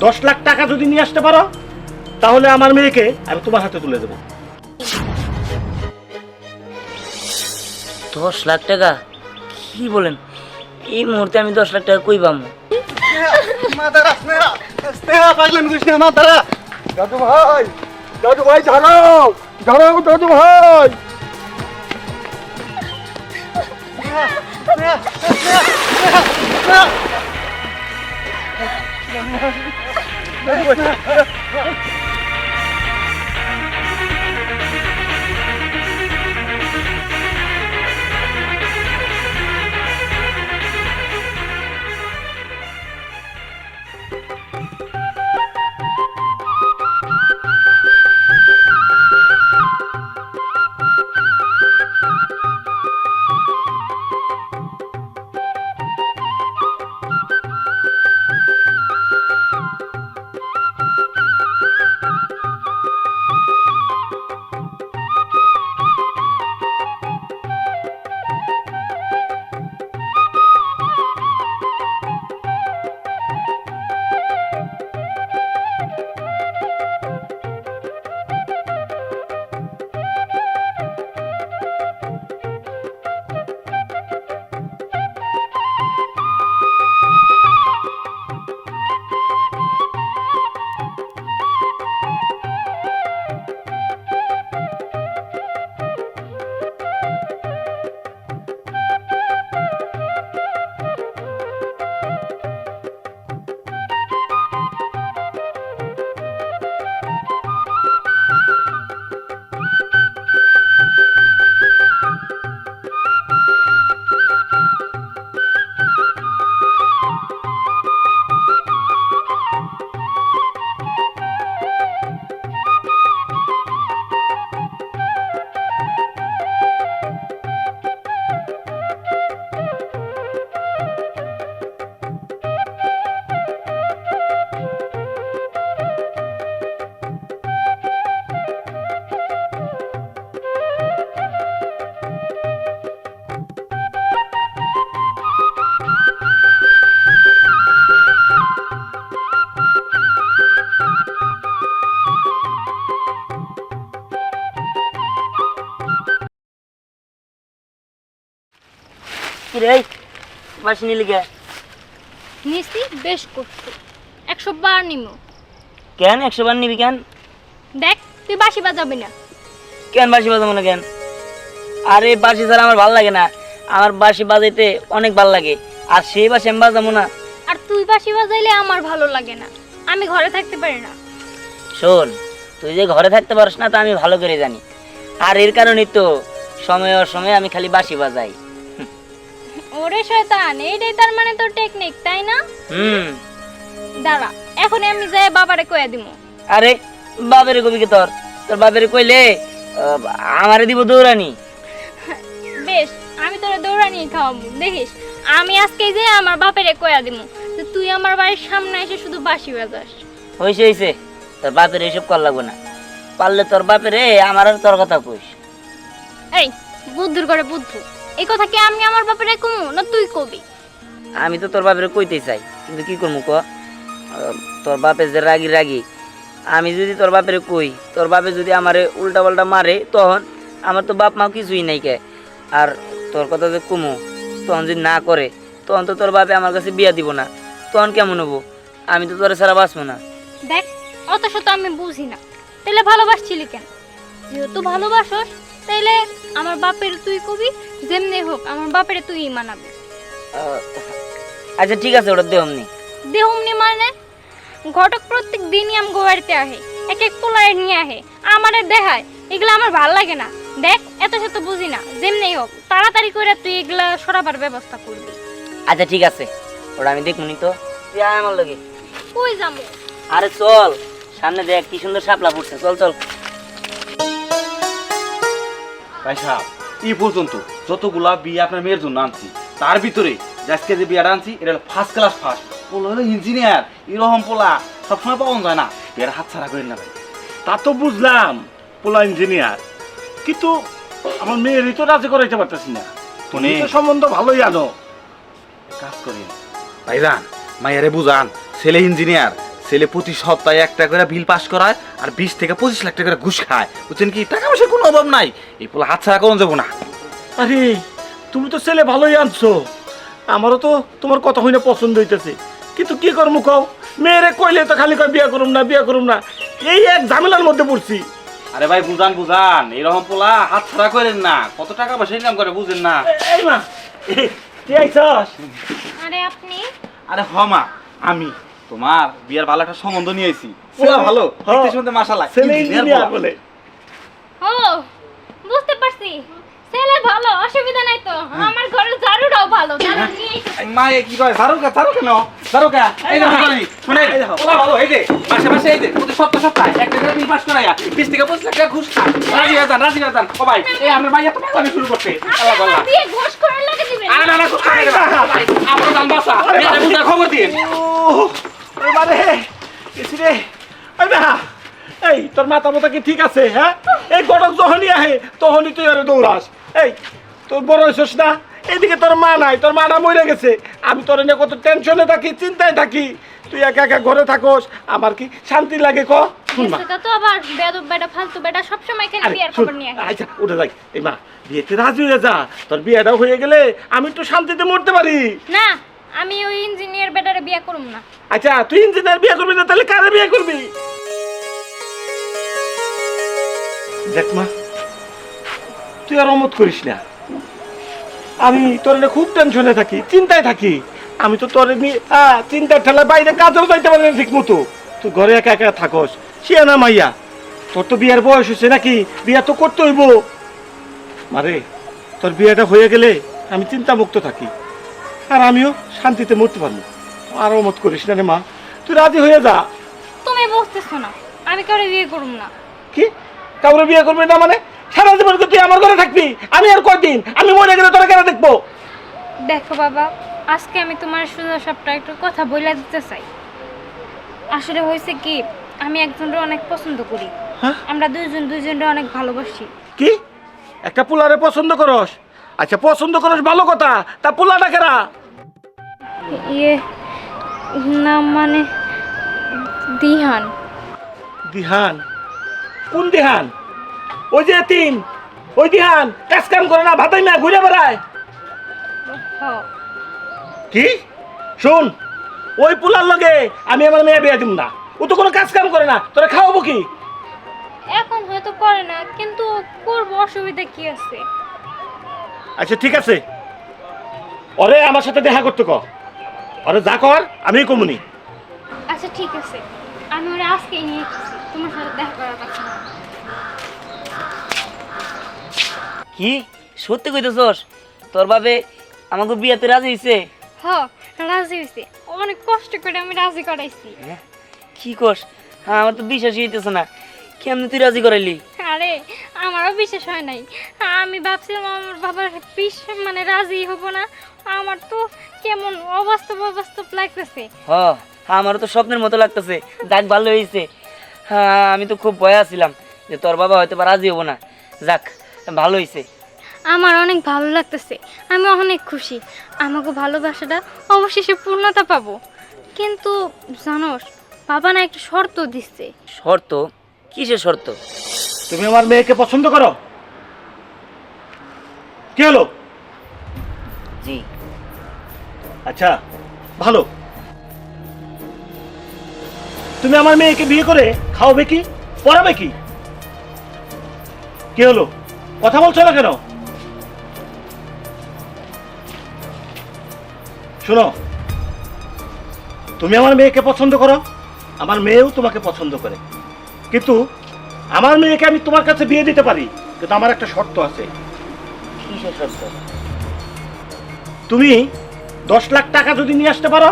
10 লাখ টাকা যদি নিয়ে আসতে পারো তাহলে আমার মেয়েকে আমি তোমার হাতে তুলে দেবো। 10 লাখ টাকা? কি বলেন? এই মুহূর্তে আমি 10 লাখ টাকা কই পাবো? দাদু ভাই, দাদু ভাই, দাঁড়াও দাঁড়াও দাদু ভাই। কি রে বাসি নিলি কে? নিছি বেশ করছি 100 বার নিমু। কেন 100 বার নিবি কেন? দেখ তুই বাঁশি বাজাবি না। কেন বাঁশি বাজাবো না কেন? আরে বাঁশি ছাড়া আমার ভালো লাগে না। আমার বাঁশি বাজাইতে অনেক ভালো লাগে, আর সেই বাঁশি আমি বাজাবো না? আর তুই বাঁশি বাজাইলে আমার ভালো লাগে না, আমি ঘরে থাকতে পারি না। শোন, তুই যে ঘরে থাকতে পারিস না তা আমি ভালো করে জানি, আর এর কারণেই তো সময় অসময়ে আমি খালি বাঁশি বাজাই। ওরে শয়তান, এইটাই তার মানে তোর টেকনিক, তাই না? দাঁড়া, এখন আমি যাই বাবারে কইয়া দিমু। আরে বাবেরে কবি কে? তোর বাবেরে কইলে আমারে দিব দৌড়ানি। বেশ, আমি তোরে দৌড়ানি খাওয়াবো, দেখিস। আমি আজকে যে আমার বাপেরে কইয়া দিমু যে তুই আমার বাড়ির সামনে এসে শুধু বাঁশি বাজাস। হইছে, তোর বাপের এসব কর লাগবো না। পারলে তোর বাপেরে আমার আর তোর কথা কইস। এই বুদ্ধুর করে বুদ্ধু, এই কথা কি আমি আমার বাপেরে কমু না তুই কবি? আমি তো তোর বাপেরে কইতে চাই, কিন্তু কি করবো ক? তোর বাপে যে রাগি, আমি যদি তোর বাপেরে কই, তোর বাপে যদি আমারে উল্টা পাল্টা মারে, তখন আমার তো বাপ মা কিছুই নাই কে। আর তোর কথা যে কমু, তখন যদি না করে, তখন তো তোর বাপে আমার কাছে বিয়া দিব না। তখন কেমন হবো? আমি তো তোর ছাড়া বাঁচবো না। দেখ, অত শত আমি বুঝি না, তাইলে ভালোবাসছিলি কেন? যেহেতু ভালোবাসস তাইলে আমার বাপের তুই কবি, যেমনি হোক আমার বাপের তুই মানাবি। আচ্ছা ঠিক আছে, ওটা দেহমনি। দেহমনি মানে? ঘটক প্রত্যেক দিনই আম গোয়ারিতে আহে, এক এক পোলায় নিয়ে আহে, আমারে দেখায়, এগুলো আমার ভাল লাগে না। দেখ, এত শত বুঝি না, যেমনি হোক তাড়াতাড়ি করে তুই এগুলা সরাবার ব্যবস্থা করবি। আচ্ছা ঠিক আছে, ওটা আমি দেখবনি। তো তুই আয় আমার লগে। কই যাবো? আরে চল, সামনে দেখ কি সুন্দর শাপলা ফুটছে, চল চল। ভাই সাহেব, এই পর্যন্ত যতগুলা বিয়ে আপনার মেয়ের জন্য আনছি, তার ভিতরে আজকে যে বিয়েটা আনছি এটা ফার্স্ট ক্লাস ফার্স্ট। পোলা হলো ইঞ্জিনিয়ার, এরকম পোলা সবসময় পাওয়া যায় না। এর হাত ছাড়া করেন না ভাই। তা তো বুঝলাম পোলা ইঞ্জিনিয়ার, কিন্তু আমার মেয়েরই তো রাজি করাইতে পারতেছি না। তুমি তো সম্বন্ধ ভালোই আনো। কাজ করেন ভাইজান, মাইয়ারে বুঝান ছেলে ইঞ্জিনিয়ার, ছেলে প্রতি সপ্তাহে একটা করে বিল পাস করায় আর 20 থেকে 25 লাখ টাকা করে ঘুষ খায়, বুঝছেন কি? টাকা পয়সার কোনো অভাব নাই, এই পোলা হাতছাড়া করুন যাবো না। আরে তুমি তো ছেলে ভালোই আনছো, আমারও তো তোমার কথা হইলে পছন্দ হইতেছে, কিন্তু কি করবো কও, মেয়েরে কইলে তো খালি কয় বিয়া করুম না বিয়া করুম না, এই এক ঝামেলার মধ্যে পড়ছি। আরে ভাই বুঝান বুঝান, এরকম পোলা হাতছাড়া করেন না, কত টাকা পয়সা ইনকাম করে বুঝেন না। এই মা, তুই আইছস? আরে আপনি আরে হ মা, আমি তোমার বিয়ার ভালো একটা সম্বন্ধ নিয়ে আইছি, পোলা ভালো, দেখতে শুনতে মাশাআল্লাহ, ছেলে ইঞ্জিনিয়ার বলে। ও বুঝতে পারছি, ছেলে ভালো, অসুবিধা নাই তো। আমার ঘরের ঝাড়ুটাও ভালো, ঝাড়ু নিয়ে এসেছি। এই মা এ কি কয়, ঝাড়ু কেন ঝাড়ু কে? এই দেখো জানি শুনে পোলা ভালো, এই যে মাসে মাসে এই যে প্রতি সপ্তাহে একটা করে বিল পাস করায়া 20 থেকে 25 লাখ টাকা ঘুষ খায়। রাজি হয়ে যান ও ভাই, এই আমার ভাই এত টাকা শুরু করতে আল্লাহ আমার আল্লাহ। বিয়ে ঘোষ করার লাগে দিবেন। আরে না ঘুষ খায় না ভাই, আপনার জান বাসা, মেরে বুঝা খবর দিন। এবারে এসি রে, এই না, এই তোর মাথা মাথা কি ঠিক আছে? হ্যাঁ, এই গড়ক যখনই আহে তখনই তুই আরে দৌড়াস। এই তোর বড় হইছস না, এইদিকে তোর মা নাই, তোর মাটা মরে গেছে, আমি তোর নিয়ে কত টেনশনে থাকি, চিন্তায় থাকি, তুই একা একা ঘরে থাকস, আমার কি শান্তি লাগে ক? শুন মা, সেটা তো আবার বেয়াদব বেটা ফালতু বেটা সবসময় খালি আরে বিয়ের শুন, খবর নিয়ে আসে। আচ্ছা উঠে যাই। এই মা, বিয়েতে রাজি হয়ে যা, তোর বিয়েটা হয়ে গেলে আমি একটু শান্তিতে মরতে পারি। না, আমি ওই ইঞ্জিনিয়ার বেটারে বিয়ে করব না। আচ্ছা তুই ইঞ্জিনিয়ার বিয়ে করবি না, তাহলে কারে বিয়ে করবি? দেখ মা, তুই আর অমত করিস না, আমি তোর নিয়ে খুব টেনশনে থাকি, চিন্তায় থাকি, আমি তো তোর নিয়ে চিন্তার ঠেলা বাইরে কাজেও যাইতে পারি না ঠিক মতো, তুই ঘরে একা একা থাকস, শিয়া না মাইয়া, তোর তো বিয়ের বয়স হয়েছে নাকি, বিয়া তো করতে হইব। মারে তোর বিয়েটা হয়ে গেলে আমি চিন্তা মুক্ত থাকি, আর আমিও শান্তিতে মরতে পারবো। আর অমত করিস না রে মা, তুই রাজি হয়ে যা। তুমি বুঝতেছো না, আমি কাউরে বিয়ে করব না। কি কাউরে বিয়ে করবি না মানে? সারা জীবন কি তুই আমার ঘরে থাকবি? আমি আর কয়দিন, আমি মরে গেলে তোরা কেন দেখবো? দেখো বাবা, আজকে আমি তোমার সোজা সবটা একটু কথা বইলা দিতে চাই। আসলে হয়েছে কি, আমি একজনকে অনেক পছন্দ করি, হ্যাঁ? আমরা দুইজনকে অনেক ভালোবাসি। কি একটা পোলারে পছন্দ করস? আচ্ছা পছন্দ করস ভালো কথা, তা পোলাটা কেরা? ইয়ে নাম মানে দিহান। দিহান? কোন দিহান? ওই যে তিন, ওই দিহান কাজ কাম করে না, ভাতাই না ঘুরে বেড়ায়? হ, কি শুন, ওই পোলার লগে আমি আমার মেয়ে বিয়ে দিব না, ও তো কোনো কাজ কাম করে না, তোরা খাওয়াবো কি? এখন হয়তো করে না, কিন্তু করবো, অসুবিধা কি আছে? আচ্ছা ঠিক আছে, ওরে আমার সাথে দেখা করতে কর, ওরে যা কর আমি কমুনি। আচ্ছা ঠিক আছে, আমি ওরা আজকেই নিয়ে এসেছি, তোমার সাথে দেখা করার কথা। কি সত্যি কইতেছস? তোর বাবে আমাকে বিয়াতে রাজি হইছে? হ, রাজি হয়েছে, অনেক কষ্ট করে আমি রাজি করাইছি। কি কস? হ্যাঁ, আমার তো বিশ্বাসই হইতেছে না, কেমনে তুই রাজি করাইলি? আরে আমারও বিশ্বাস হয় নাই, আমি ভাবছিলাম আমার বাবার মানে রাজি হবো না, আমার তো কেমন অবাস্তব অবাস্তব লাগতেছে। হ্যাঁ, আমারও তো স্বপ্নের মতো লাগতেছে। যাক ভালো হয়েছে, হ্যাঁ আমি তো খুব ভয় আছিলাম যে তোর বাবা হয়তো বা রাজি হবো না। যাক ভালো হয়েছে। আমার অনেক ভালো লাগতেছে, আমি অনেক খুশি, আমাকে ভালোবাসাটা অবশেষে পূর্ণতা পাবো। কিন্তু জানোস, বাবা না একটা শর্ত দিচ্ছে। শর্ত? কিসের শর্ত? তুমি আমার মেয়েকে পছন্দ করো? কি হলো? জি। আচ্ছা ভালো, তুমি আমার মেয়েকে বিয়ে করে খাওয়াবে কি, পড়াবে কি? কি হলো, কথা বলছো না কেন? শোনো, তুমি আমার মেয়েকে পছন্দ করো, আমার মেয়েও তোমাকে পছন্দ করে, কিন্তু আমার মেয়েকে আমি তোমার কাছে বিয়ে দিতে পারি, কিন্তু আমার একটা শর্ত আছে। কিসের শর্ত? তুমি 10 লাখ টাকা যদি নিয়ে আসতে পারো,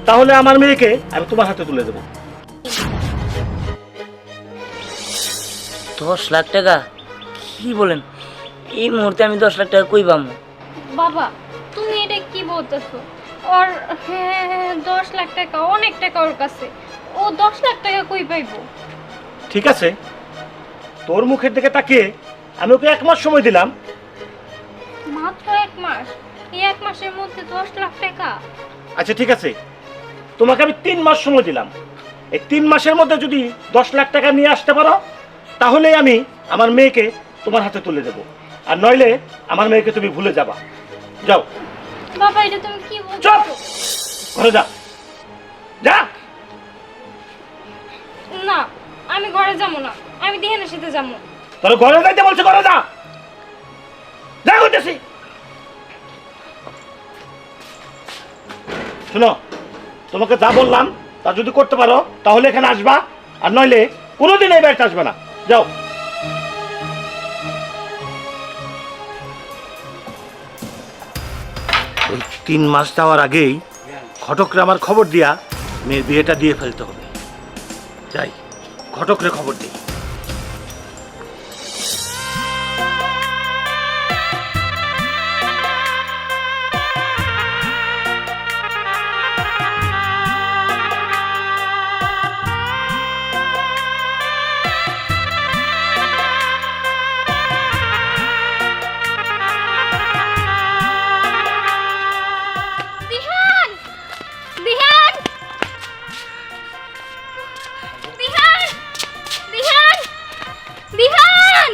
তাহলে আমার মেয়েকে আমি তোমার হাতে তুলে দেবো। 10 লাখ টাকা? কি বলেন? এই মুহূর্তে আমি 10 লাখ টাকা কই পাবো? বাবা তুমি এটা কি বলতেছো? ওর 10 লাখ টাকা অনেক টাকা ওর কাছে, ও 10 লাখ টাকা কই পাইবো? ঠিক আছে, তোর মুখের দিকে তাকিয়ে আমি ওকে 1 মাস সময় দিলাম। মাত্র 1 মাস? এই 1 মাসের মধ্যে 10 লাখ টাকা? আচ্ছা ঠিক আছে, তোমাকে আমি 3 মাস সময় দিলাম, এই 3 মাসের মধ্যে যদি 10 লাখ টাকা নিয়ে আসতে পারো তাহলেই আমি আমার মেয়েকে তোমার হাতে তুলে দেব, আর নইলে আমার মেয়েকে তুমি ভুলে যাবা। যাও বাবা এটা তুমি কি বলছো? চুপ, ঘরে যা, যা। না আমি ঘরে যাবো না, আমি দিহানের সাথে যাবো। তোর ঘরে যাইতে বলছে, ঘরে যা, যা করতেছি। শোনো, তোমাকে যা বললাম তা যদি করতে পারো তাহলে এখানে আসবা, আর নইলে কোনোদিন এই বাড়িতে আসবে না। যাও। ওই 3 মাস যাওয়ার আগেই ঘটকরে আমার খবর দিয়া মেয়ের বিয়েটা দিয়ে ফেলতে হবে। যাই, ঘটকরে খবর দিই। দিহান দিহান দিহান দিহান দিহান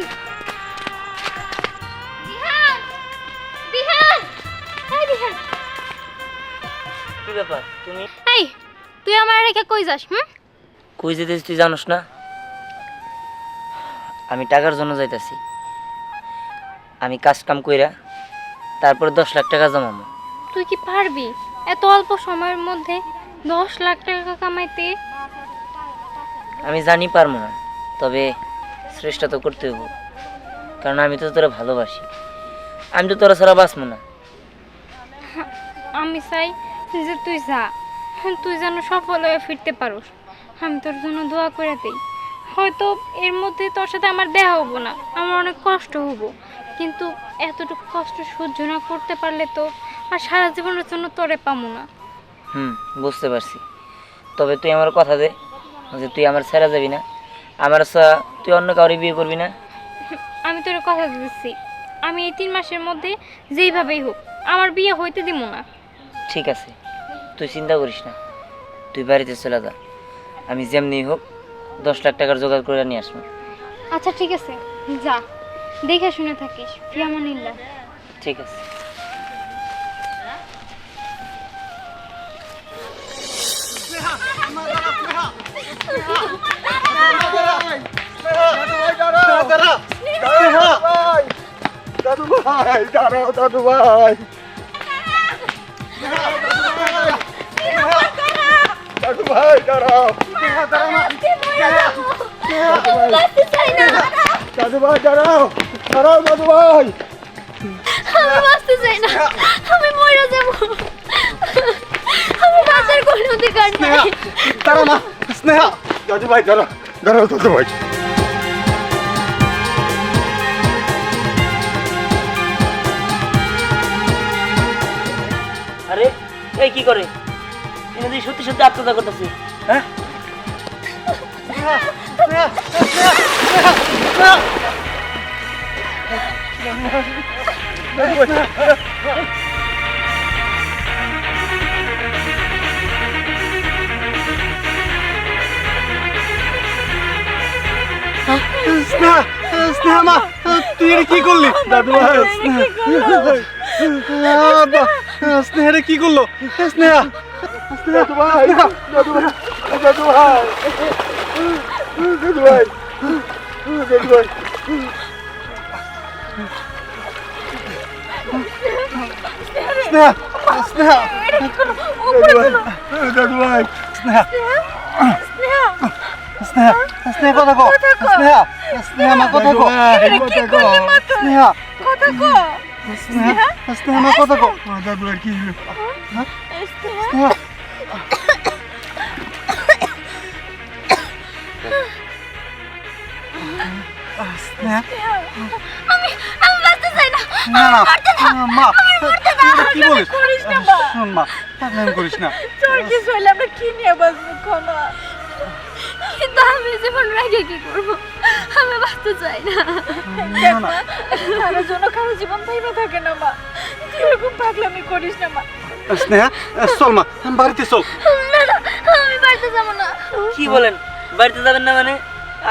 দিহান দিহান এই দিহান, কি ব্যাপার তুমি এই তুই আমার রেখে কই যাস? কই যেতেছিস তুই জানোস না? আমি টাকার জন্য যাইতাছি। আমি কাজ কাম কইরা তারপর 10 লাখ টাকা জমাবো। তুই কি পারবি এত অল্প সময়ের মধ্যে 10 লাখ টাকা কামাইতে? আমি জানি পারবো না, তবে চেষ্টা তো করতে হবো, কারণ আমি তো তোরা ভালোবাসি। আমি তো তোরা ছাড়া বাঁচবো না। আমি চাই যে তুই যা, তুই যেন সফল হয়ে ফিরতে পারোস। আমি তোর জন্য দোয়া করে দেই। হয়তো এর মধ্যে তোর সাথে আমার দেখা হবো না, আমার অনেক কষ্ট হবো, কিন্তু এতটুকু কষ্ট সহ্য না করতে পারলে তো আর সারা জীবনের জন্য তোরে পাবো না। বুঝতে পারছি, তবে তুই আমার কথা দে যে তুই আমার ছেড়ে যাবি না, আমার ছাড়া তুই অন্য কাউরে বিয়ে করবি না। আমি তোর কথা দিচ্ছি, আমি এই 3 মাসের মধ্যে যেইভাবেই হোক আমার বিয়ে হইতে দিব না। ঠিক আছে, তুই চিন্তা করিস না, তুই বাড়িতে চলে যা। আমি যেমনি হোক 10 লাখ টাকার জোগাড় করে নিয়ে আসবো। আচ্ছা ঠিক আছে, যা, দেখে শুনে থাকিস। ফিয়ামানিল্লাহ। ঠিক আছে। দাদু ভাই, দাঁড়াও দাদু ভাই, দাদু ভাই দাঁড়াও, দাদু ভাই দাঁড়াও, দাঁড়াও দাদু ভাই। আমি বাঁচতে চাই না, আমি মরে যাব। আমি বাঁচার কোনো অধিকার নাই। দাঁড়াও না, স্নেহা, দাদু ভাই দাঁড়াও, দাঁড়াও দাদু ভাই। আরে এই কি করে এনে সত্যি সত্যি আত্মহত্যা করতেছি? হ্যাঁ, স্নেহা, স্নেহা মা, তুই এটা কি করলি? দাদু ভাই, স্নেহারে কি করলো? স্নেহা, দাদু ভাই, দাদু ভাই, দাদু ভাই, দাদু ভাই, দাদু ভাই, স্নেহা, স্নেহা, দাদু ভাই, স্নেহা, স্নেহা, স্নেহা কথা কো, স্নেহা, স্নেহা মা কথা কো, স্নেহা, কথা কো, স্নেহা, স্নেহা মা কথা কো। দাদু ভাই কি হলো? স্নেহা, স্নেহা, আমি বাঁচতে চাই না। না না মা, কি বলিস? শোন মা, পাগলামি করিস না। তোর কিছু হলে আমরা কি নিয়ে বাঁচবো ক্ষমা? কিন্তু আমি জীবন রেখে কি করবো? আমি বাঁচতে চাই না। কারোর জন্য কারো জীবন পাইবা থাকে না মা, তুই এরকম পাগলামি করিস না মা। স্নেহা চল মা, বাড়িতে চল। না না, আমি বাড়িতে যাবো না। কি বলেন বাড়িতে যাবেন না মানে?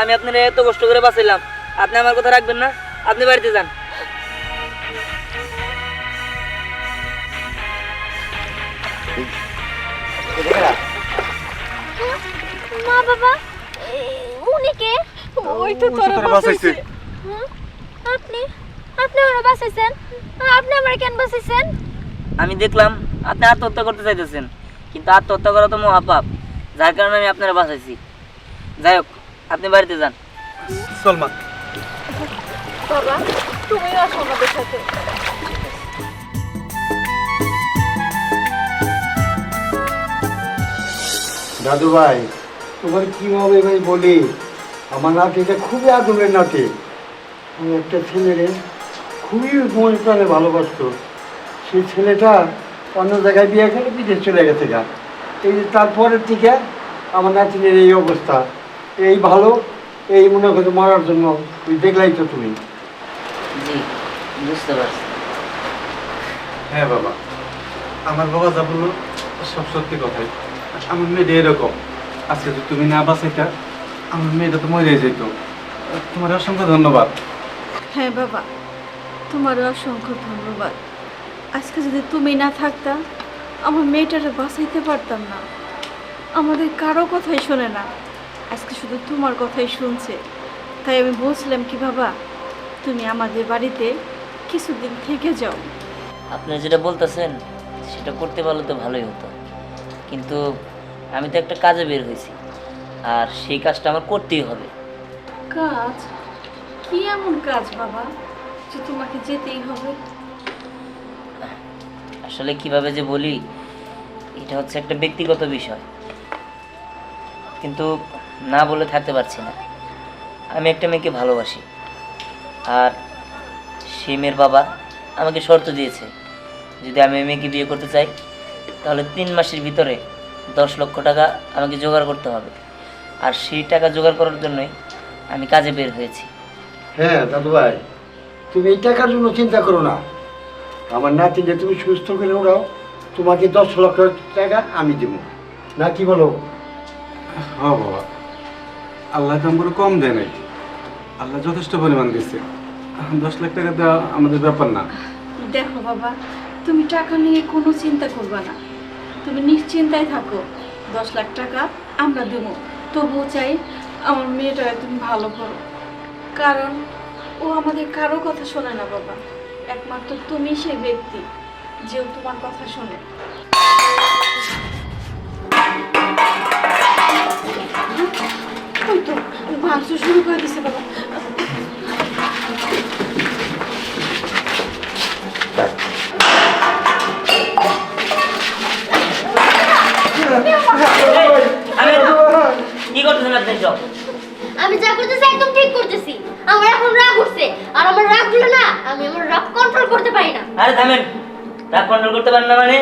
আমি আপনার এত কষ্ট করে বাঁচাইলাম, আপনি আমার কথা রাখবেন না? আপনি বাড়িতে যান। মা বাবা উনি কে? ওই তো তোরা বাঁচাইছে। হুম? আপনি আপনি ওরা বাঁচাইছেন? আপনি আমার কেন বাঁচাইছেন? আমি দেখলাম আপনি আত্মহত্যা করতে চাইতেছেন, কিন্তু আত্মহত্যা করা তো মহাপাপ, যার কারণে আমি আপনারা বাঁচাইছি। যাই হোক, আপনি বাড়িতে যান। চল মা। বাবা তুমি আসো আমাদের সাথে। দাদু ভাই, তোমার কি হবে ভাই বলি, আমার নাতিটা খুবই আদরের নাতি। আমি একটা ছেলেরে খুবই মনে প্রাণে ভালোবাসতো, সেই ছেলেটা অন্য জায়গায় বিয়ে করে বিদেশ চলে গেছে গা। এই যে তারপরের থেকে আমার নাতিনের এই অবস্থা, এই ভালো এই মনে করো মারার জন্য, তুই দেখলাই তো তুমি। জি, বুঝতে পারছি। হ্যাঁ বাবা, আমার বাবা যা বললো সব সত্যি কথাই। আমার মেয়েটা এরকম, আজকে যদি তুমি না বাঁচাইতা আমার মেয়েটা তো মরে যেত। তোমার অসংখ্য ধন্যবাদ। হ্যাঁ বাবা, তোমার অসংখ্য ধন্যবাদ। আজকে যদি তুমি না থাকতা আমার মেয়েটারে বাঁচাইতে পারতাম না। আমাদের কারো কথাই শোনে না, আজকে শুধু তোমার কথাই শুনছে। তাই আমি বলছিলাম কি বাবা, তুমি আমাদের বাড়িতে কিছুদিন থেকে যাও। আপনি যেটা বলতেছেন সেটা করতে পারলে তো ভালোই হতো, কিন্তু আমি তো একটা কাজে বের হয়েছি, আর সেই কাজটা আমার করতেই হবে। কাজ? কি এমন কাজ বাবা যে তোমাকে যেতেই হবে? আসলে কিভাবে যে বলি, এটা হচ্ছে একটা ব্যক্তিগত বিষয়, কিন্তু না বলে থাকতে পারছি না। আমি একটা মেয়েকে ভালোবাসি, আর সেই মেয়ের বাবা আমাকে শর্ত দিয়েছে, যদি আমি ওই মেয়েকে বিয়ে করতে চাই তাহলে 3 মাসের ভিতরে 10 লক্ষ টাকা আমাকে জোগাড় করতে হবে। আর সেই টাকা জোগাড় করার জন্যই আমি কাজে বের হয়েছি। হ্যাঁ দাদু ভাই, তুমি এই টাকার জন্য চিন্তা করো না। আমার নাতিকে তুমি সুস্থ করে ওরাও, তোমাকে 10 লক্ষ টাকা আমি দেবো, না কি বলো? হ্যাঁ বাবা, আল্লাহ তো আমাকে কম দেয় নাই, আল্লাহ যথেষ্ট পরিমাণ দিচ্ছে। 10 লাখ টাকা দেওয়া আমাদের ব্যাপার না। দেখো বাবা, তুমি টাকা নিয়ে কোনো চিন্তা করবে না, তুমি নিশ্চিন্তায় থাকো। 10 লাখ টাকা আমরা দেবো, তবুও চাই আমার মেয়েটাকে তুমি ভালো করো, কারণ ও আমাদের কারো কথা শোনে না বাবা। একমাত্র তুমি সেই ব্যক্তি যে তোমার কথা শোনে। ওই তো ভাঙচুর শুরু করে দিছে বাবা। কি করতেছেন আপনি সব? আমি যা করতেছি একদম ঠিক করতেছি। আমার এখন রাগ উঠছে, আর আমার রাগ হলো না, আমি আমার রাগ কন্ট্রোল করতে পারি না। আরে থামেন, রাগ কন্ট্রোল করতে পারেন না মানে?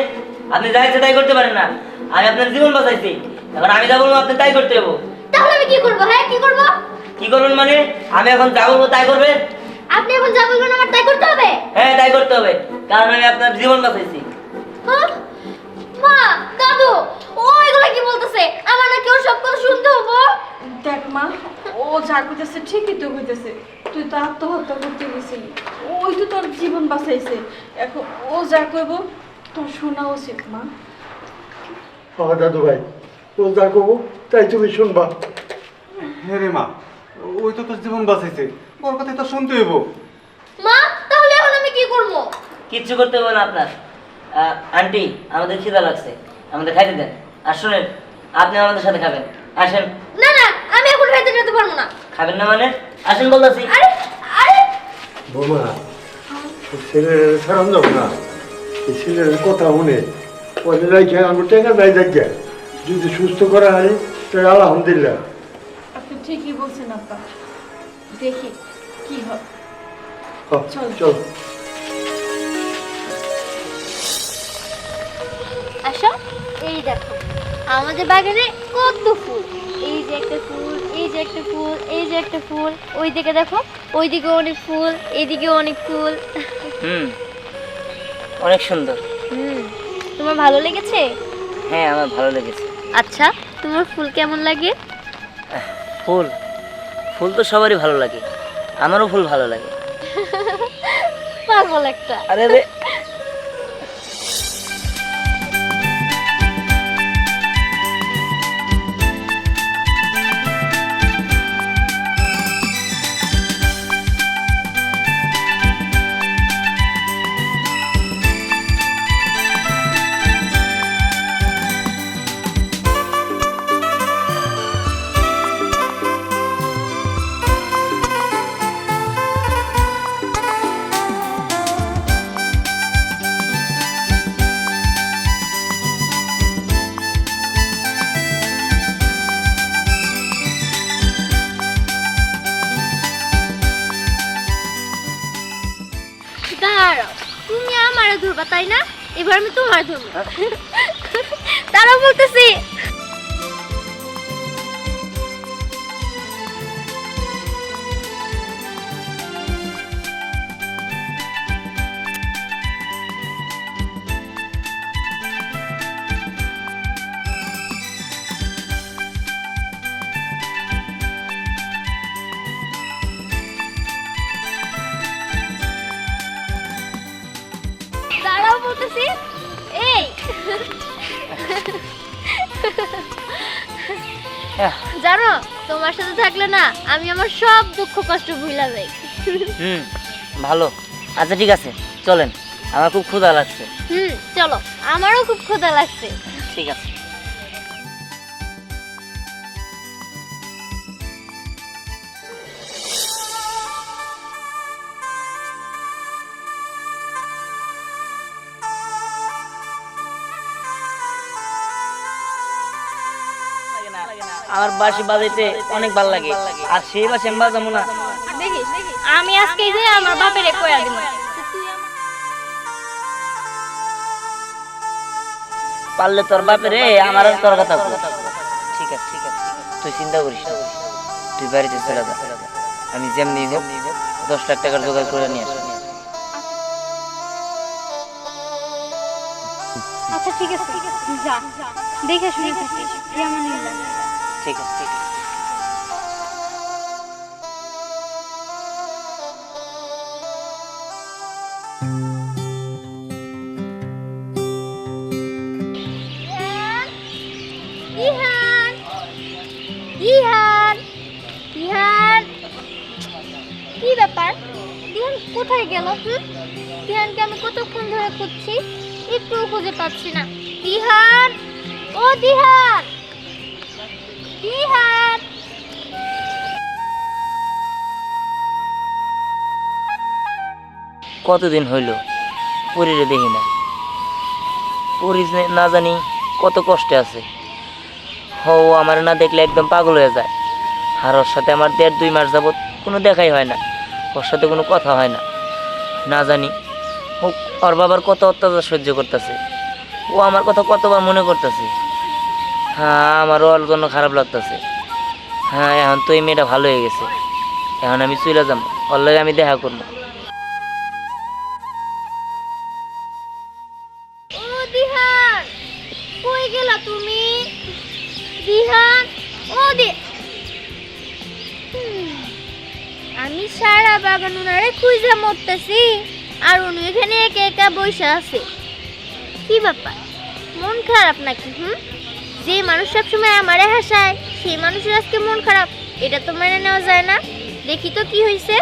আপনি যা ইচ্ছে তাই করতে পারেন না। আমি আপনার জীবন বাঁচাইছি, এখন আমি যা বলবো আপনি তাই করতে হবো। তাহলে আমি কি করব? হ্যাঁ কি করব? কি করবেন মানে? আমি এখন যা বলবো তাই করবেন? আপনি এখন যা বলবেন আমার তাই করতে হবে? হ্যাঁ তাই করতে হবে, কারণ আমি আপনার জীবন বাঁচাইছি। হ্যাঁ? মা, দাদু, ও এগুলা কি বলতেছে? আমার নাকি ওর সব কথা শুনতে হবে? দেখ মা, ও যা কইতেছে ঠিকই তো কইতেছে। তুই তো আত্মহত্যা করতে গেছিলি, ওই তো তোর জীবন বাঁচাইছে। এখন ও যা কইব তোর শোনা উচিত মা। আমার দাদু ভাই, ও যা করবো তাই তুমি শুনবা। হ্যাঁ রে মা, ওই তো তোর জীবন বাঁচাইছে, ওর কথাই তো শুনতে হইব। মা, তাহলে এখন আমি কি করব? কিচ্ছু করতে হবে না আপনার। আন্টি, আমাদের খিদা লাগছে, আমাদের খাইতে দেন। আর শুনেন, আপনি আমাদের সাথে খাবেন, আসেন। না না, আমি এখন খাইতে যেতে পারবো না। খাবেন না মানে? আসেন বলতেছি। আরে আরে বৌমা, এই ছেলের ছাড়ান যাবো না, এই ছেলের কথা শুনে পরে রাখে আমার টেকা যাই দেখে, যদি সুস্থ করা হয় তাহলে আলহামদুলিল্লাহ। আপনি ঠিকই বলছেন আব্বা, দেখি কি হয়। চল। চল। আচ্ছা, এই দেখো আমাদের বাগানে কত ফুল। এই যে একটা ফুল, এই যে একটা ফুল, এই যে একটা ফুল, ওই দিকে দেখো, ওইদিকে অনেক ফুল, এইদিকে অনেক ফুল। অনেক সুন্দর। তোমার ভালো লেগেছে? হ্যাঁ, আমার ভালো লেগেছে। আচ্ছা, তোমার ফুল কেমন লাগে? ফুল ফুল তো সবারই ভালো লাগে, আমারও ফুল ভালো লাগে। পাগল একটা। আরে রে দাঁড়াও, তুমি আমারে ধরবা তাই না? এবার আমি তোমার ধরবো। তারা বলতেছি দাঁড়াও বলতেছি। এই জানো, তোমার সাথে থাকলে না আমি আমার সব দুঃখ কষ্ট ভুলে যাই। ভালো। আচ্ছা ঠিক আছে, চলেন, আমার খুব ক্ষুধা লাগছে। চলো, আমারও খুব ক্ষুধা লাগছে। ঠিক আছে। আমার বাঁশি বাজাইতে অনেক ভালো লাগে, আর সেই বাঁশি আমি বাজাবো না। দেখিস, আমি আজকে যে আমার বাপের কয়া দিব। পারলে তোর বাপেরে আমার আর তোর কথা বল। ঠিক আছে ঠিক আছে, তুই চিন্তা করিস না, তুই বাড়িতে চলে যা, আমি যেমনি হোক 10 লাখ টাকার জোগাড় করে নিয়ে আসবো। আচ্ছা ঠিক আছে, যা দেখে শুনে থাকিস। ইয়ামানিল্লাহ। ঠিক আছে ঠিক আছে। ইহান, ইহান, ইহান, কি ব্যাপার? দিহান কোথায় গেল? দিহানকে আমি কতক্ষণ ধরে খুঁজছি, একটুও খুঁজে পাচ্ছি না। দিহান, ও দিহান, দিহান। কতদিন হইল পরীরে দেখি না, পরী না জানি কত কষ্টে আছে। ও আমার না দেখলে একদম পাগল হয়ে যায়, আর ওর সাথে আমার 1.5-2 মাস যাবত কোনো দেখাই হয় না, ওর সাথে কোনো কথা হয় না। না জানি ও ওর বাবার কত অত্যাচার সহ্য করতেছে, ও আমার কথা কতবার মনে করতেছে। হ্যাঁ, আমারও ওর জন্য খারাপ লাগতেছে। হ্যাঁ, এখন তো এই মেয়েটা ভালো হয়ে গেছে, এখন আমি চলে যাবো, ওর লাগে আমি দেখা করবো। ও দিহান, কই গেলা তুমি? দিহান, ও আমি সারা বাগান উনারে খুঁজে মরতেছি, আর উনি এখানে একা একা বসে আছে। কি ব্যাপার, মন খারাপ নাকি? যে মানুষ সবসময় আমারে হাসায় সেই মানুষের আজকে মন খারাপ, এটা তো মেনে নেওয়া যায় না। দেখি তো কি হয়েছে।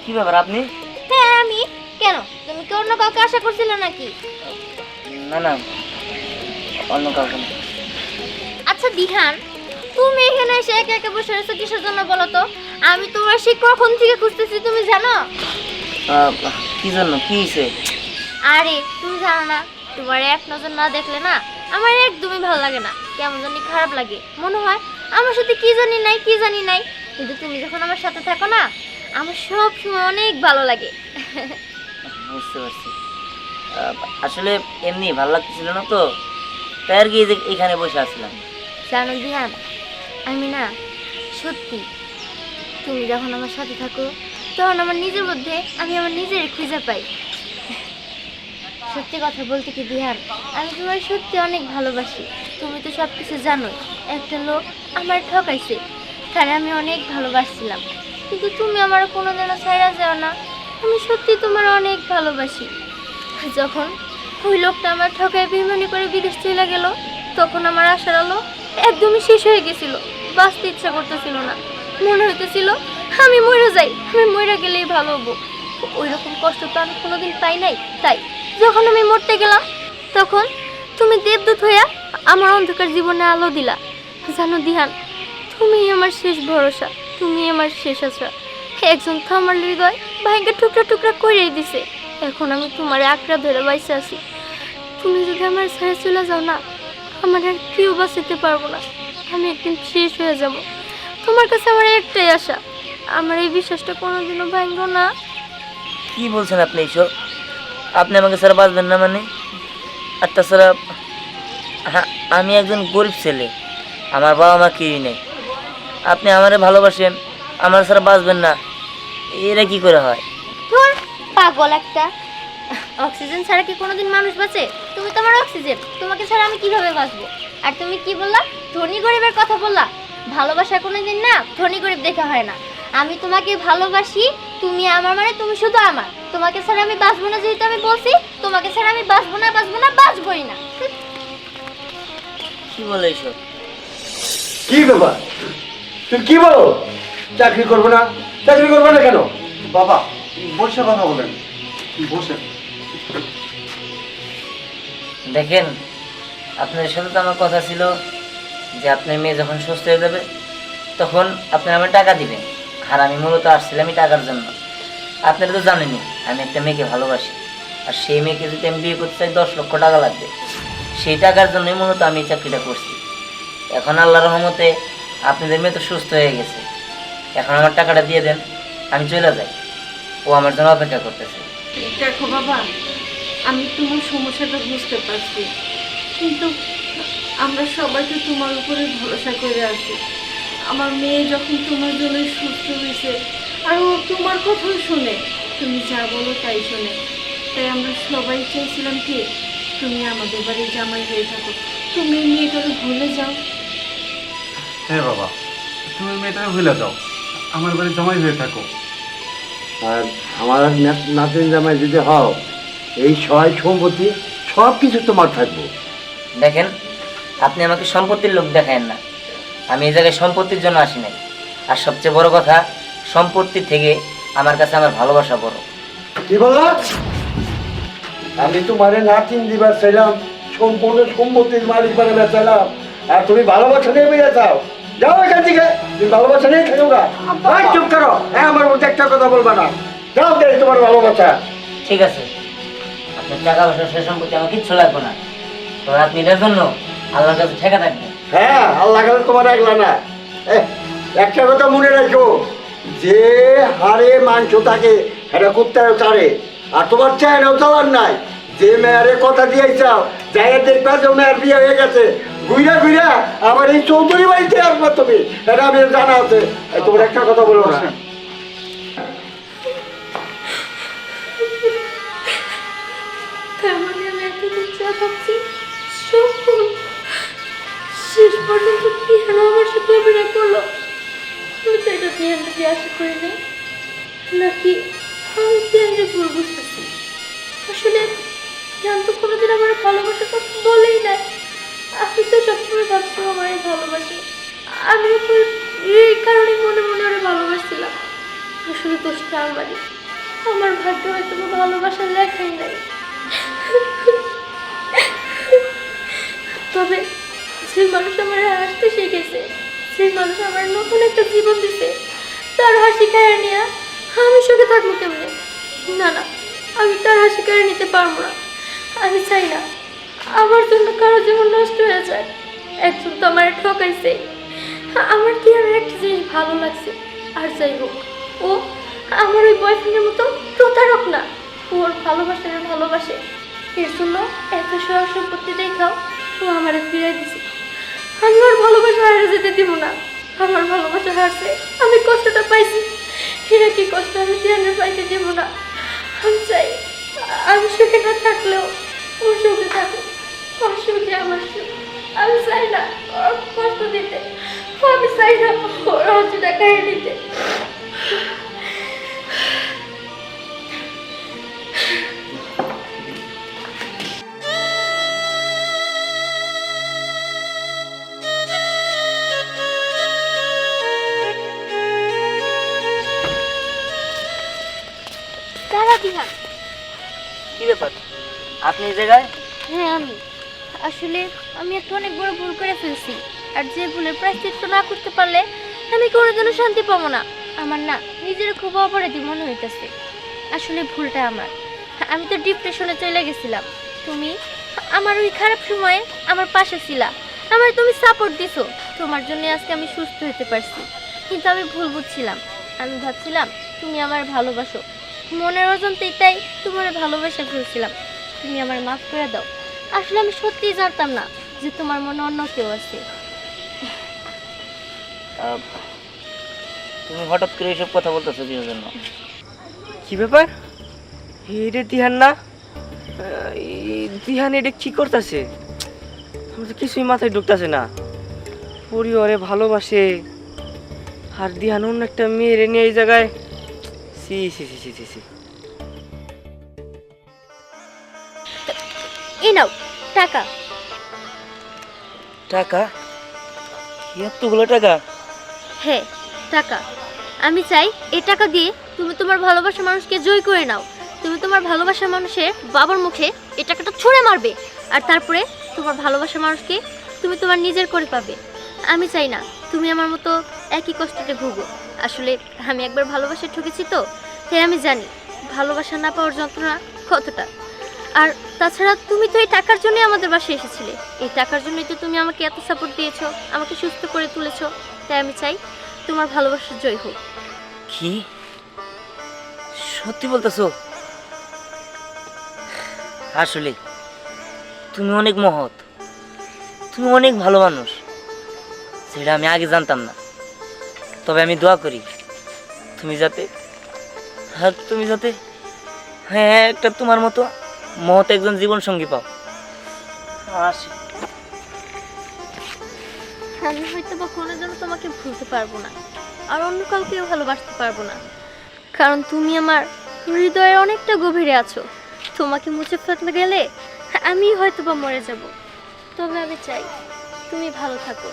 কি ব্যাপার আপনি? হ্যাঁ আমি। কেন, তুমি কি অন্য কাউকে আশা করছিলে নাকি? না না, অন্য কাউকে না। আচ্ছা দিহান, তুমি এখানে এসে একা একা বসে রয়েছো কিসের জন্য বলো তো? আমি তোমার সেই কখন থেকে খুঁজতেছি, তুমি জানো? কি জন্য, কি হয়েছে? আরে তুমি জানো না, তোমার এক নজর না দেখলে না আমার একদমই ভালো লাগে না, কেমন জানি খারাপ লাগে। মনে হয় আমার সাথে কি জানি নাই, কি জানি নাই, কিন্তু তুমি যখন আমার সাথে থাকো না আমার সব সময় অনেক ভালো লাগে। বুঝতে পারছি, আসলে এমনি ভালো লাগতেছিল না তো, তাই আর কি এই যে এখানে বসে আসলাম। জানো দিহান, আমি না সত্যি তুমি যখন আমার সাথে থাকো তখন আমার নিজের মধ্যে আমি আমার নিজের খুঁজে পাই। সত্যি কথা বলতে কি দিহান, আমি তোমার সত্যি অনেক ভালোবাসি। তুমি তো সব কিছু জানোই, একটা লোক আমার ঠকাইছে, তারে আমি অনেক ভালোবাসছিলাম, কিন্তু তুমি আমার কোনোদিনও ছাইড়া যাও না। আমি সত্যি তোমার অনেক ভালোবাসি। যখন ওই লোকটা আমার ঠকায় বেইমানি করে বিদেশ চলে গেল, তখন আমার আশার আলো একদমই শেষ হয়ে গেছিল। বাঁচতে ইচ্ছা করতেছিল না, মনে হইতেছিল আমি মরে যাই, আমি মরে গেলেই ভালো হবো। ওই রকম কষ্ট তো আমি কোনোদিন পাই নাই। তাই যখন আমি মরতে গেলাম, তখন তুমি দেবদূত হইয়া আমার অন্ধকার জীবনে আলো দিলা। জানো দিহান, তুমি আমার শেষ ভরসা, তুমি আমার শেষ আশা। একজন তো আমার হৃদয় ভাইকে টুকরা টুকরা করেই দিছে। এখন আমি তোমার আঁকড়া ধরে বাইসে আছি। তুমি যদি আমার ছেড়ে চলে যাও না, আমার আর কেউ বাঁচাতে পারবো না, আমি একদিন শেষ হয়ে যাব। তোমার কাছে আমার একটাই আশা, আমার এই বিশ্বাসটা কোনোদিনও ভাঙবো না। কি বলছেন আপনি এইসব? আপনি আমাকে ছাড়া বাঁচবেন না মানে? আর তাছাড়া আমি একজন গরিব ছেলে, আমার বাবা মা কেউই নেই। আপনি আমারে ভালোবাসেন, আমার ছাড়া বাঁচবেন না, এরা কি করে হয়? ধুর, পাগল একটা। অক্সিজেন ছাড়া কি কোনোদিন মানুষ বাঁচে? তুমি তো আমার অক্সিজেন, তোমাকে ছাড়া আমি কিভাবে বাঁচবো? আর তুমি কি বললা? ধনী গরিবের কথা বললা। ভালোবাসা কোনোদিন না ধনী গরিব দেখা হয় না। আমি তোমাকে ভালোবাসি, তুমি আমার মানে তুমি শুধু আমার। তোমাকে ছাড়া আমি বাঁচবো না, যেহেতু আমি বলছি তোমাকে ছাড়া আমি বাঁচবো না, বাঁচবো না, বাঁচবোই না। কি বলে এইসব? কি ব্যাপার, তুই কি বলো? চাকরি করবো না? চাকরি করবো না কেন? বাবা বসে কথা বলেন, বসেন। দেখেন, আপনার সাথে তো আমার কথা ছিল যে আপনার মেয়ে যখন সুস্থ হয়ে যাবে তখন আপনি আমার টাকা দিবেন। আর আমি মূলত আসছিলাম এই টাকার জন্য। আপনারা তো জানেনই আমি একটা মেয়েকে ভালোবাসি, আর সেই মেয়েকে যদি আমি বিয়ে করতে চাই 10 লক্ষ টাকা লাগবে। সেই টাকার জন্যই মূলত আমি এই চাকরিটা করছি। এখন আল্লাহর রহমতে আপনাদের মেয়ে তো সুস্থ হয়ে গেছে, এখন আমার টাকাটা দিয়ে দেন, আমি চলে যাই। ও আমার জন্য অপেক্ষা করতেছে। দেখো বাবা, আমি তোমার সমস্যাটা বুঝতে পারছি, কিন্তু আমরা সবাই তো তোমার উপরে ভরসা করে আছি। আমার মেয়ে যখন তোমার জন্য সুস্থ হয়েছে, আর ও তোমার কথাও শুনে, তুমি যা বলো তাই শোনে, তাই আমরা সবাই চাইছিলাম কি তুমি আমাদের বাড়ির জামাই হয়ে থাকো, তুমি মেয়েটাকে ভুলে যাও। হ্যাঁ বাবা, তুমি মেয়েটাকে ভুলে যাও, আমার বাড়ি জামাই হয়ে থাকো। আর আমার নাতিন জামাই যদি হও, এই সহায় সম্পত্তি সব কিছু তোমার থাকবো। দেখেন, আপনি আমাকে সম্পত্তির লোক দেখায়েন না। আমি এই জায়গায় সম্পত্তির জন্য আসি নাই। আর সবচেয়ে বড় কথা, সম্পত্তি থেকে আমার কাছে আমার ভালোবাসা বড়। কি বললা? আমি তোমারে নাতিন দিবার চাইলাম, সম্পূর্ণ সম্পত্তির মালিক বানাবে চাইলাম, আর তুমি ভালোবাসা নিয়ে বেরিয়ে যাও। যাও এখান থেকে, তুমি ভালোবাসা নিয়ে খেলো না। ভাই চুপ করো, হ্যাঁ আমার মধ্যে একটা কথা বলবা না। যাও দেখ তোমার ভালোবাসা। ঠিক আছে, আপনার টাকা পয়সা সে সম্পত্তি আমার কিচ্ছু লাগবে না। তো আপনি এটার জন্য আল্লাহর কাছে ঠেকা থাকবেন। হ্যাঁ, আল্লাহ কাছে তোমার একলা না। একটা কথা মনে রাখো, যে হারে মাংস থাকে সেটা কুত্তায় চারে, আর তোমার চায়নাও চালার নাই। যে মেয়ারে কথা দিয়েছাও, যাই দেখবা যে মেয়ের বিয়ে হয়ে গেছে, ঘুরা ঘুরা আবার এই চৌধুরী বাড়িতে আসবে তুমি, এটা আমি জানা আছে। তোমার একটা কথা বলবো না। তার মানে আমি এতদিন যা ভাবছি সব ভুল। শেষ পর্যন্ত টিহানো আমার সাথে অভিনয় করলো। আমি তো এটা টিহানকে আশা করি না, নাকি আমি টিহানকে ভুল বুঝতেছি। আসলে টিহান তো কোনোদিন আমার ভালোবাসার কথা বলেই নাই। আমি তো সবসময় ভাবছি আমার ভালোবাসি, আমিও তো এই কারণে মনে মনে ওরা ভালোবাসছিলাম। আসলে দোষটা আমারই, আমার ভাগ্যে হয়তো ভালোবাসার লেখাই নাই। তবে যে মানুষ আমার হাসতে শিখেছে, সেই মানুষ আমার নতুন একটা জীবন দিছে, তার হাসি কেড়ে নিয়ে আমি সুখে থাকবো কেমনে? না না, আমি তার হাসি কেড়ে নিতে পারবো না। আমি চাই না আমার জন্য কারো জীবন নষ্ট হয়ে যায়। একজন তো আমার ঠকাইছে। আমার কি আর একটা জিনিস ভালো লাগছে, আর যাই হোক, ও আমার ওই বয়ফ্রেন্ডের মতো প্রতারক না। ওর ভালোবাসার ভালোবাসে, এর জন্য এত সব সম্পত্তি দেখাও ও আমারে ফিরে দিছে। আমি ওর ভালোবাসা হারিয়ে যেতে দিব না। আমার ভালোবাসা হারছে, আমি কষ্টটা পাইছি, এরা কি কষ্ট আমি দিহানের পাইতে দেবো না। আমি চাই আমি সুখে না থাকলেও ও সুখে থাকুক, ওর সুখে আমার সুখ। আমি চাই না ওর কষ্ট দিতে, আমি চাই না ওর অর্জনটা খাইয়ে দিতে। দাঁড়া দিহান। কি ব্যাপার, আপনি এই জায়গায়? হ্যাঁ আসলে আমি একটা অনেক বড় ভুল করে ফেলছি, আর যে ভুলের প্রায়শ্চিত্ত না করতে পারলে আমি কোনোদিনও শান্তি পাবো না। আমার না নিজের খুব অপরাধী মনে হইতেছে। আসলে ভুলটা আমার, আমি তো ডিপ্রেশনে চলে গেছিলাম। তুমি আমার ওই খারাপ সময়ে আমার পাশে ছিলা, আমার তুমি সাপোর্ট দিছো, তোমার জন্য আজকে আমি সুস্থ হতে পারছি। কিন্তু আমি ভুল বুঝছিলাম, আমি ভাবছিলাম তুমি আমার ভালোবাসো, মনের অজান্তেই তাই তোমার ভালোবাসা ফেলছিলাম। তুমি আমার মাফ করে দাও। আসলে আমি সত্যিই জানতাম না যে তোমার মনে অন্য কেউ আছে। তুমি হঠাৎ করে এইসব কথা বলতেছো কিসের জন্য? কি ব্যাপার? এটা দিহান না? দিহান এটা কি করতেছে? আমার তো কিছুই মাথায় ঢুকতেছে না। পরিবারে ভালোবাসে আর দিহান অন্য একটা মেয়েরে নিয়ে এই জায়গায়। সি সি সি সি সি সি। এই নাও টাকা। টাকা? এতগুলো টাকা? হ্যাঁ টাকা। আমি চাই এই টাকা দিয়ে তুমি তোমার ভালোবাসার মানুষকে জয় করে নাও। তুমি তোমার ভালোবাসার মানুষের বাবার মুখে এই টাকাটা ছুঁড়ে মারবে, আর তারপরে তোমার ভালোবাসার মানুষকে তুমি তোমার নিজের করে পাবে। আমি চাই না তুমি আমার মতো একই কষ্টতে ভুগো। আসলে আমি একবার ভালোবাসা ঠকেছি তো, তাই আমি জানি ভালোবাসা না পাওয়ার যন্ত্রণা কতটা। আর তাছাড়া তুমি তো এই টাকার জন্যই আমাদের বাসায় এসেছিলে, এই টাকার জন্যই তো তুমি আমাকে এত সাপোর্ট দিয়েছো, আমাকে সুস্থ করে তুলেছো। তাই আমি চাই তোমার ভালোবাসার জয় হোক। কি সত্যি বলতেছো? আসলে তুমি অনেক মহৎ, তুমি অনেক ভালো মানুষ, সেটা আমি আগে জানতাম না। তবে আমি দোয়া করি তুমি যাতে হ্যাঁ একটা তোমার মতো মহৎ একজন জীবন সঙ্গী পাও। আসি। আমি হয়তো বা কোনোদিন তোমাকে ভুলতে পারবো না, আর অন্য কাউকেও ভালোবাসতে পারবো না, কারণ তুমি আমার হৃদয়ের অনেকটা গভীরে আছো। তোমাকে মুছে ফেলতে গেলে আমি হয়তো বা মরে যাব। তবে আমি চাই তুমি ভালো থাকো।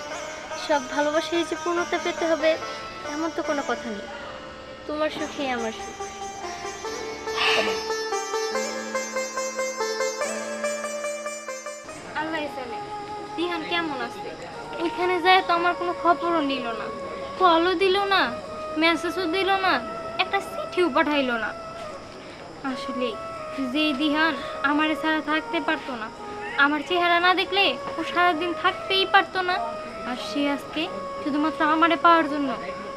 সব ভালোবাসায় যে পূর্ণতা পেতে হবে এমন তো কোনো কথা নেই। তোমার সুখেই আমার সুখ। আল্লাহ জানে দিহান কেমন আছে। ওইখানে যায় তো আমার কোনো খবরও নিল না, কলও দিল না, মেসেজও দিল না, একটা চিঠিও পাঠাইলো না। আসলে যে দিহান আমার ছাড়া থাকতে পারতো না, আমার চেহারা না দেখলে ও সারাদিন থাকতেই পারতো না, আর সে আজকে শুধুমাত্র আমারে পাওয়ার জন্য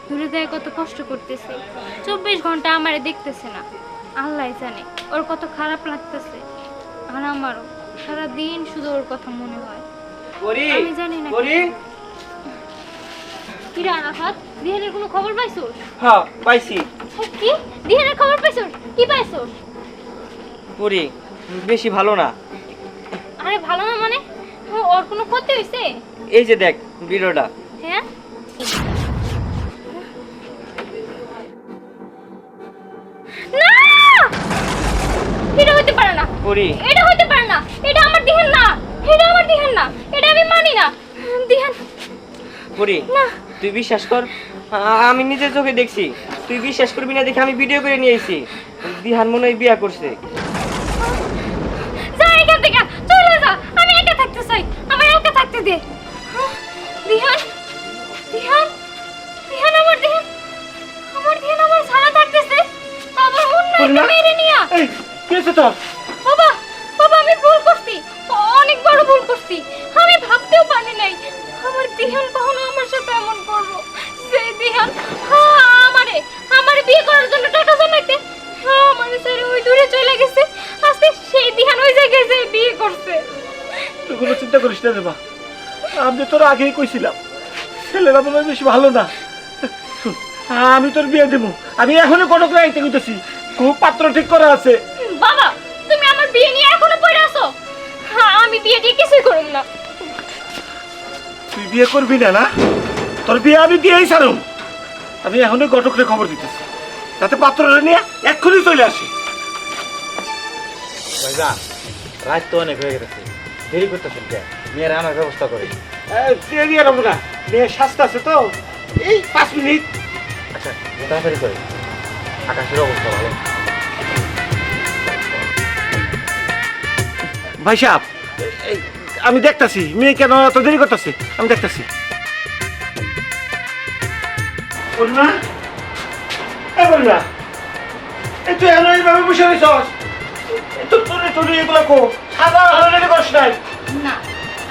দূরে যায় কত কষ্ট করতেছে। 24 ঘন্টা আমারে দেখতেছে না। আল্লাহ জানে ওর কত খারাপ লাগতেছে, আর আমারও সারাদিন শুধু ওর কথা মনে হয়। আমি জানি না কিরা আরাফাত, দিহানের কোনো খবর পাইছো? হ্যাঁ পাইছি। কি দিহানের খবর পাইছো? কি পাইছো? পরি বেশি ভালো না। আরে ভালো না মানে? ওর কোনো ক্ষতি হইছে? এই যে দেখ ভিডিওটা। হ্যাঁ না, এটা হইতে পারে না। পরি এটা হইতে পারে না, এটা আমার দিহান না, এটা আমার দিহান না, এটা আমি মানি না। দিহান পরি না। তুই বিশ্বাস কর, আমি নিজের চোখে দেখছি। তুই বিশ্বাস করবি না দেখে আমি ভিডিও করে নিয়ে এসেছি। দিহান মনে হয় বিয়া করছে। যা এখান থেকে, চলে যা, আমি একা থাকতে চাই, আমার একা থাকতে দে। দিহান দিহান দিহান আমার দিহান আমার ছাড়া থাকতেছে, আবার অন্য একটা মেরে নিয়া। এই কি হয়েছে তোর? বাবা বাবা আমি ভুল করছি, অনেক বড় ভুল করছি। আমি ভাবতেও পারি নাই আমার দিহান কখনো আমার সাথে এমন করবো। সেই দিহান আমারে বিয়ে করার জন্য টাকা জমাইতে আমারে ছেড়ে ওই দূরে চলে গেছে। আজকে সেই দিহান ওই জায়গায় যেয়ে বিয়ে করছে। তুই কোনো চিন্তা করিস না রে মা, আমি তোর আগেই কইছিলাম ছেলেরা মনে হয় বেশি ভালো না। শুন আমি তোর বিয়ে দেবো। আমি এখনই কটক রাইতে কইতেছি, খুব পাত্র ঠিক করা আছে। বাবা তুমি আমার বিয়ে নিয়ে এখনো পড়ে আছো। হ্যাঁ আমি বিয়ে দিয়ে কিছুই করুম না। তুই বিয়ে করবি না? না, তোর বিয়ে আমি দিয়েই ছাড়ুম। আমি এখনই ঘটকরে খবর দিতেছি, যাতে পাত্রটা নিয়ে এক্ষুনি চলে আসে। ভাইজান রাত তো অনেক হয়ে গেছে, দেরি করতেছেন কে? মেয়ের আনার ব্যবস্থা করে। দেরি আর না, মেয়ের স্বাস্থ্য আছে তো, এই 5 মিনিট। আচ্ছা তাড়াতাড়ি করে, আকাশের অবস্থা ভালো। ভাই সাহেব, আমি দেখতাছি মেয়ে কেন এত দেরি করতেছে, আমি দেখতাছি। বলনা এই বলনা, এই তুই এমন এইভাবে বসে রয়েছস, তোর এগুলো কো সাদা হলে কষ্ট নাই। না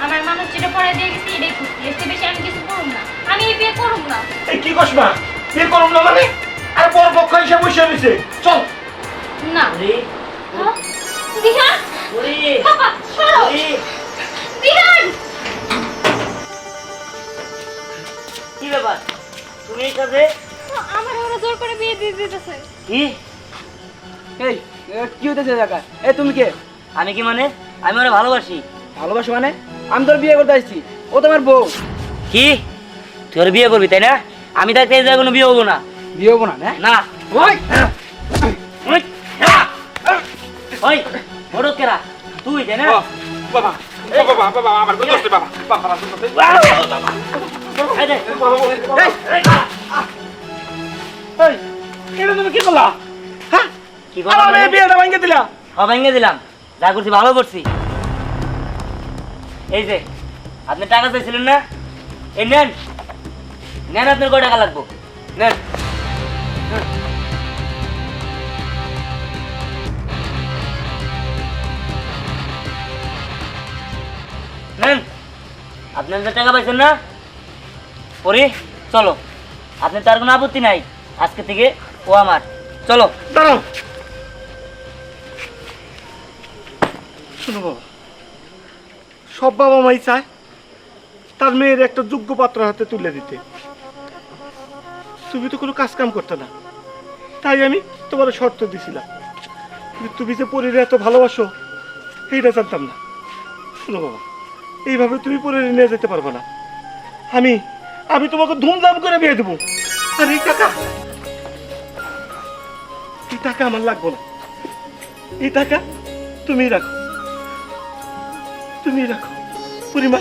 আমার মানুষ যেটা পড়ে দিয়ে গেছে এটাই খুশি, এর চেয়ে বেশি আমি কিছু করুম না। আমি এই বিয়ে করুম না। এই কি কসমা, বিয়ে করুম না মানে? আর বড় পক্ষ হিসেবে বসে রয়েছে, চল। না ওরে হ্যাঁ? দিহান ওরে বাবা সরো। ওরে দিহান কি ব্যাপার তুমি এই কাজে? আমার ওরা জোর করে বিয়ে দিয়ে দিতেছে। কি এই কি হইতেছে জায়গা? এই তুমি কে? আমি কি মানে? আমি ওরা ভালোবাসি। ভালোবাসো মানে? আমি তোর বিয়ে করতে আসছি, ও তোমার বউ। কি তুই ওর বিয়ে করবি তাই না? আমি থাকতে এই জায়গায় কোনো বিয়ে হবো না। বিয়ে হবো না? হ্যাঁ না ওই ওই ওই বড় কেরা তুই তাই না? বাবা বাবা বাবা আমার কত দোস্ত বাবা, বাবা এই দে। এই এটা তুমি কি করলা? হ্যাঁ, কি করবো আমার মেয়ে বিয়েটা ভাঙিয়ে দিলা। ভেঙে দিলাম, যা করছি ভালো করছি। এই যে আপনি টাকা চাইছিলেন না, এই নেন নেন, আপনার কয় টাকা লাগবো নেন। নেন, আপনার যে টাকা পাইছেন না, পরে চলো। আপনি তার কোনো আপত্তি নাই, আজকে থেকে ও আমার। চলো দাঁড়াও, শোনো বাবা, সব বাবা মাই চায় তার মেয়ের একটা যোগ্য পাত্র হাতে তুলে দিতে। তুমি তো কোনো কাজ কাম করতে না, তাই আমি তোমার শর্ত দিছিলাম। কিন্তু তুমি যে পরীরে এত ভালোবাসো এইটা জানতাম না। শোনো বাবা, এইভাবে তুমি পরীরে নিয়ে যেতে পারবে না। আমি আমি তোমাকে ধুমধাম করে বিয়ে দেবো। আর এই টাকা আমার লাগবে না। এই টাকা তুমি রাখো, তুমি রাখো। পরিমা